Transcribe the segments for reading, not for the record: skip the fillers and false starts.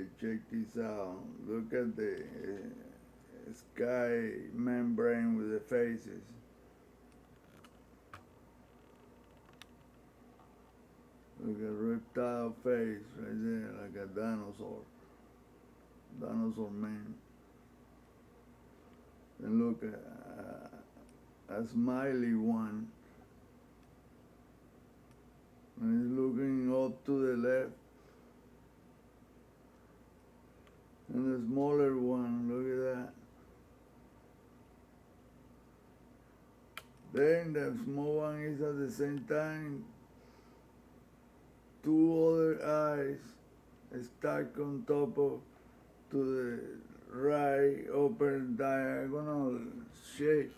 Okay, check this out. Look at the sky membrane with the faces. Look at reptile face right there, like a dinosaur. Dinosaur man. And look at a smiley one. And he's looking up to the left. And the smaller one, look at that. Then the small one is at the same time two other eyes stacked on top of to the right upper diagonal shape.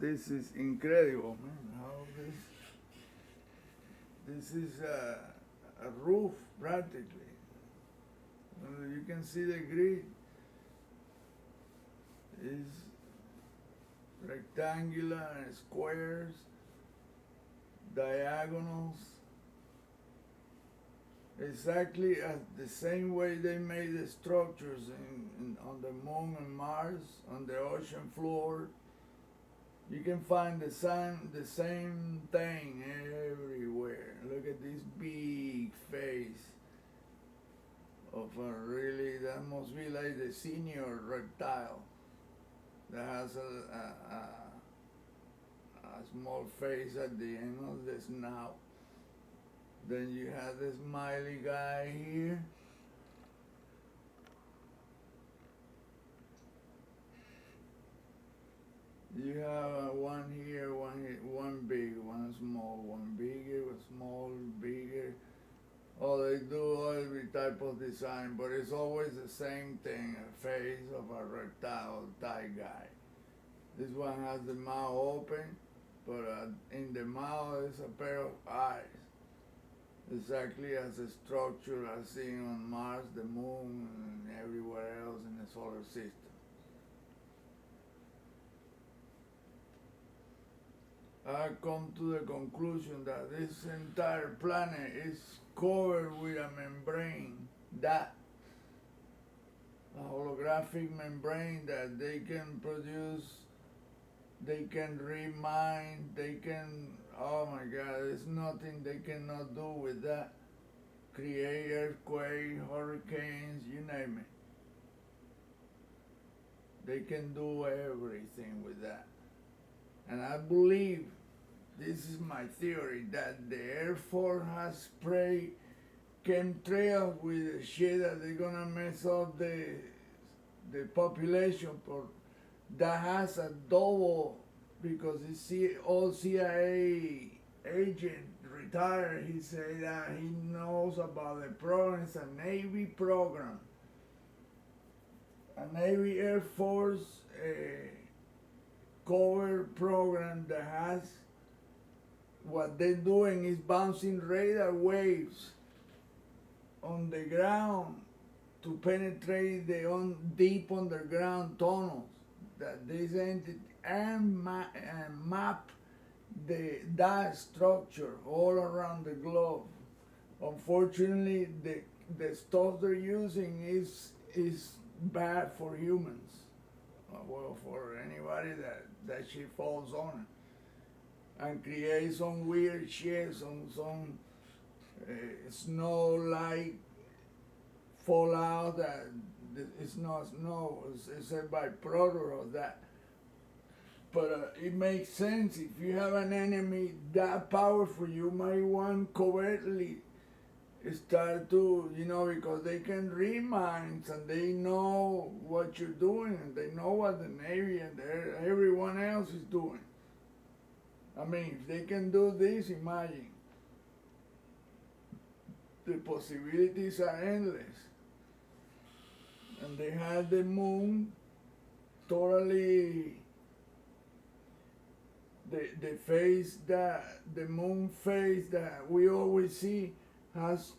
This is incredible, man. How this is a roof practically. You can see the grid is rectangular and squares, diagonals, exactly as the same way they made the structures on the moon and Mars, on the ocean floor. You can find the same thing everywhere. Look at this big face of a really, that must be like the senior reptile that has a small face at the end of the snout. Then you have the smiley guy here. You have one here, one big, one small, one bigger, one small, bigger. Oh, they do every type of design, but it's always the same thing, a face of a reptile type guy. This one has the mouth open, but in the mouth is a pair of eyes. Exactly as a structure as seen on Mars, the moon, and everywhere else in the solar system. I come to the conclusion that this entire planet is covered with a membrane, that a holographic membrane that they can produce, they can remine, they can, oh my God, there's nothing they cannot do with that. Create earthquakes, hurricanes, you name it. They can do everything with that. And I believe, this is my theory, that the Air Force has sprayed chemtrails with the shit that they're gonna mess up the population for, that has a double, because all CIA agent retired, he said that he knows about the program. It's a Navy program, a Navy Air Force cover program that has, what they're doing is bouncing radar waves on the ground to penetrate the deep underground tunnels that this entity and map that structure all around the globe. Unfortunately, the stuff they're using is bad for humans. Well, for anybody that shit falls on it, and create some weird shit, some snow-like fallout that it's not snow, it's a byproduct of that. But it makes sense. If you have an enemy that powerful, you might want covertly start to, because they can read minds and they know what you're doing and they know what the Navy and everyone else is doing. I mean, if they can do this, imagine. The possibilities are endless. And they had the moon totally, the face that, the moon face that we always see has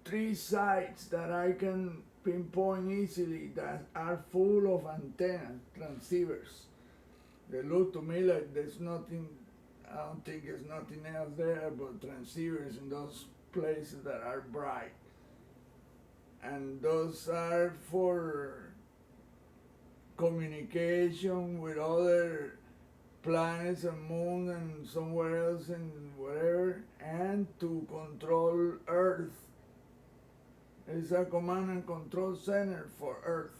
3 sides that I can pinpoint easily that are full of antennas, transceivers. They look to me like there's nothing, I don't think there's nothing else there but transceivers in those places that are bright. And those are for communication with other planets and moon and somewhere else and whatever, and to control Earth. It's a command and control center for Earth.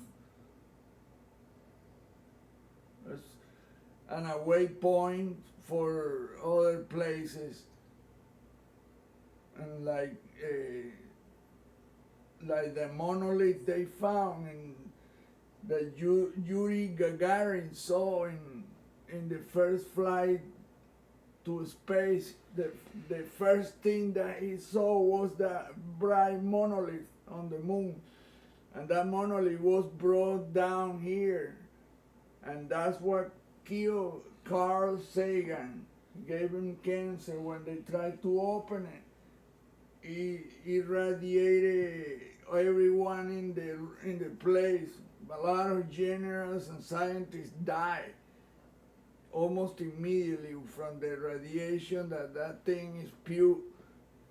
It's an away point for other places, and like the monolith they found in that Yuri Gagarin saw in the first flight to space. The first thing that he saw was that bright monolith on the moon, and that monolith was brought down here, and that's what killed Carl Sagan, gave him cancer when they tried to open it. He irradiated everyone in the place. A lot of generals and scientists died almost immediately from the radiation that thing is pure.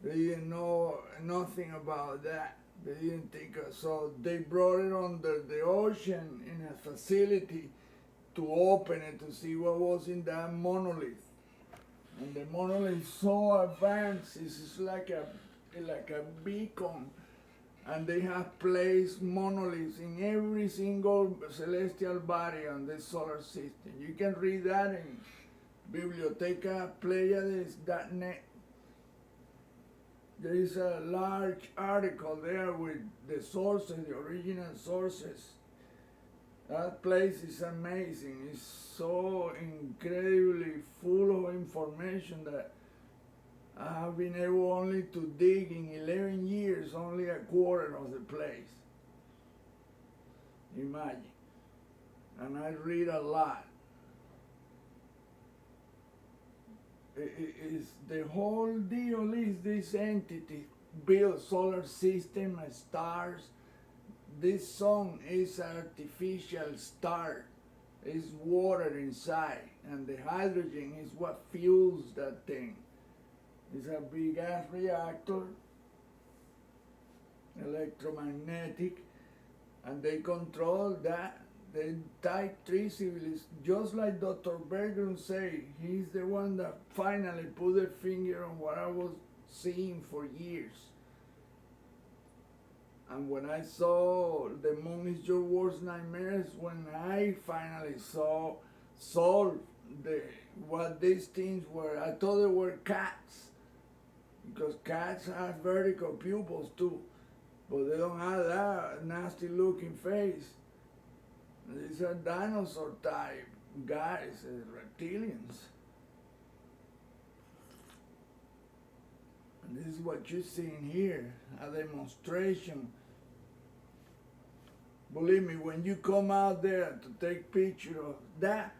They didn't know nothing about that. They didn't think so. They brought it under the ocean in a facility to open it to see what was in that monolith. And the monolith is so advanced, it's like a beacon. And they have placed monoliths in every single celestial body on the solar system. You can read that in bibliotecapleiades.net. There is a large article there with the sources, the original sources. That place is amazing. It's so incredibly full of information that I have been able only to dig in 11 years, only a quarter of the place. Imagine. And I read a lot. The whole deal is this entity built solar system and stars. This sun is an artificial star. It's water inside, and the hydrogen is what fuels that thing. It's a big ass reactor, electromagnetic, and they control that. The type 3 civilization, just like Dr. Bergeron say, he's the one that finally put a finger on what I was seeing for years. And when I saw the moon is your worst nightmare, when I finally solved what these things were. I thought they were cats, because cats have vertical pupils too, but they don't have that nasty looking face. These are dinosaur type guys, reptilians. And this is what you're seeing here, a demonstration. Believe me, when you come out there to take pictures of that,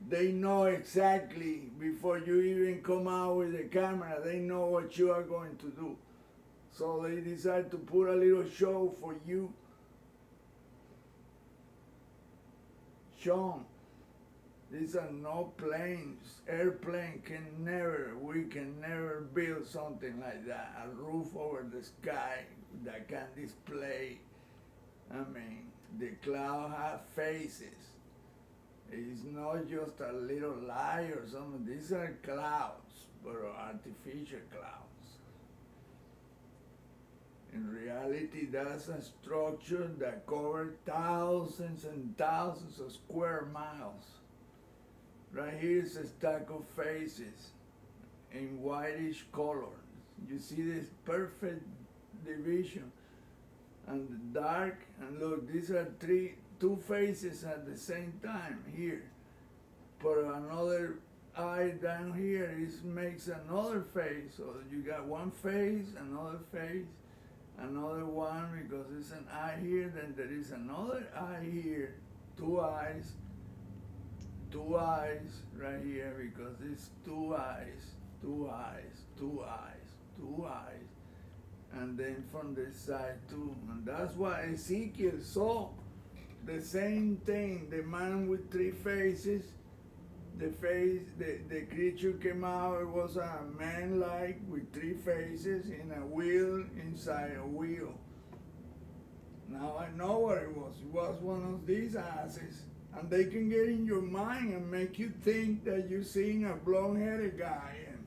they know exactly, before you even come out with the camera, they know what you are going to do. So they decide to put a little show for you. Sean, these are no planes. Airplane we can never build something like that. A roof over the sky that can display. I mean, the clouds have faces. It's not just a little light or something. These are clouds, but artificial clouds. In reality, that's a structure that covers thousands and thousands of square miles. Right here is a stack of faces in whitish color. You see this perfect division. And the dark, and look, these are two faces at the same time here. But another eye down here makes another face. So you got one face, another one, because there's an eye here, then there is another eye here, two eyes right here, because it's two eyes, and then from this side too. And that's why Ezekiel saw the same thing, the man with three faces, the creature came out. It was a man-like with 3 faces in a wheel inside a wheel. Now I know what it was. It was one of these asses. And they can get in your mind and make you think that you're seeing a blonde-headed guy. And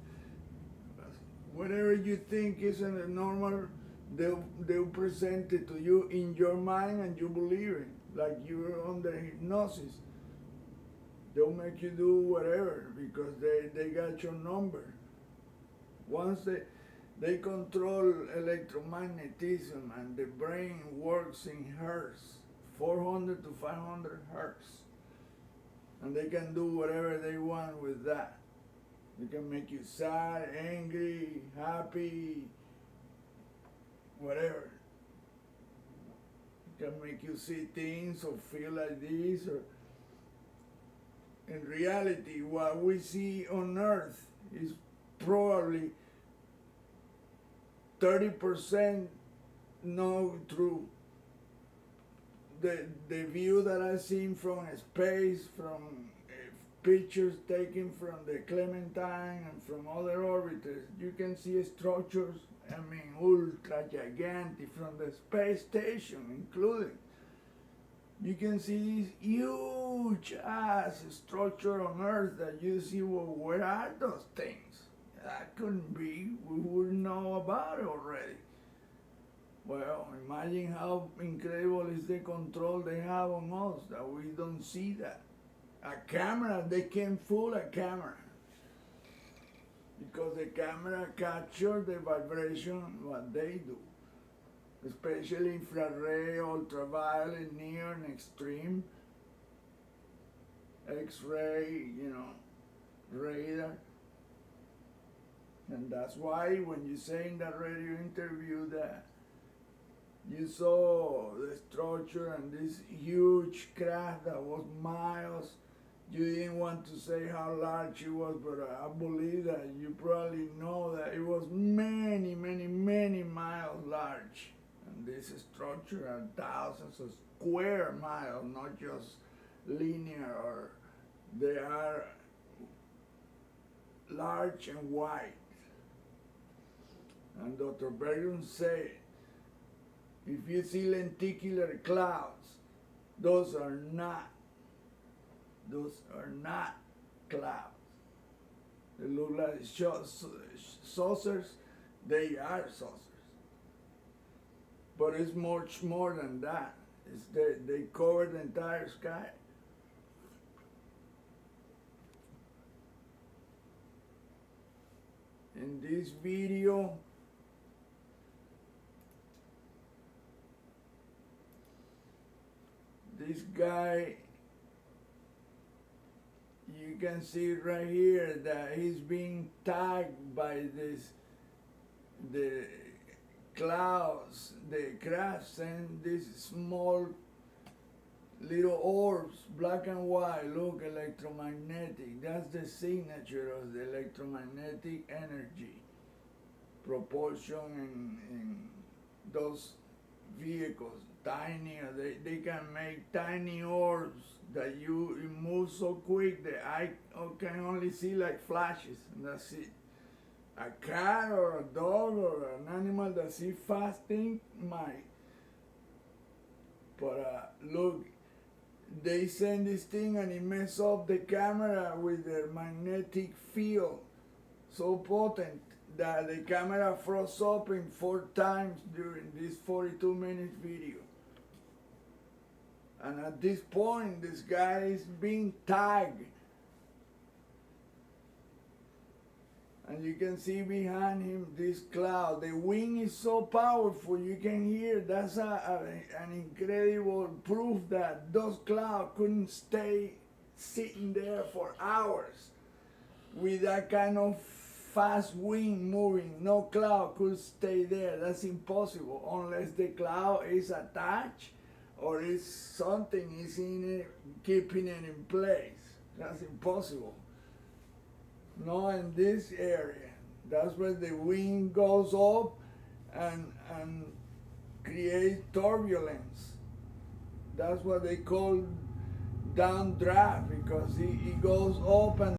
whatever you think isn't a normal, they'll present it to you in your mind and you believe it, like you're under hypnosis. They'll make you do whatever because they got your number. Once they control electromagnetism and the brain works in hertz, 400 to 500 hertz. And they can do whatever they want with that. They can make you sad, angry, happy, whatever. It can make you see things or feel like this. Or in reality, what we see on Earth is probably 30% no true. The view that I've seen from space, from pictures taken from the Clementine and from other orbiters, you can see structures, I mean, ultra gigantic from the space station including. You can see this huge ass structure on Earth that you see, well, where are those things? That couldn't be, we wouldn't know about it already. Well, imagine how incredible is the control they have on us, that we don't see that. A camera, they can fool a camera. Because the camera captures the vibration, what they do. Especially infrared, ultraviolet, near and extreme, X-ray, radar. And that's why when you say in that radio interview that you saw the structure and this huge craft that was miles, you didn't want to say how large it was, but I believe that you probably know that it was many, many, many miles large. And this structure are thousands of square miles, not just linear, or they are large and wide. And Dr. Bergen said, if you see lenticular clouds, those are not clouds. They look like saucers, they are saucers. But it's much more than that. They cover the entire sky. In this video, this guy, you can see right here that he's being tagged by the clouds, the crafts, and these small little orbs, black and white, look electromagnetic. That's the signature of the electromagnetic energy propulsion in those vehicles. Tiny, they can make tiny orbs that it moves so quick that I can only see like flashes, and that's it. A cat or a dog or an animal that sees fast things might. But look, they send this thing and it messes up the camera with their magnetic field so potent that the camera froze up in 4 times during this 42-minute video. And at this point, this guy is being tagged. And you can see behind him this cloud. The wind is so powerful, you can hear. That's an incredible proof that those clouds couldn't stay sitting there for hours with that kind of fast wind moving. No cloud could stay there. That's impossible unless the cloud is attached or is something is in it, keeping it in place. That's impossible. No, in this area, that's where the wind goes up and creates turbulence. That's what they call downdraft because it goes up and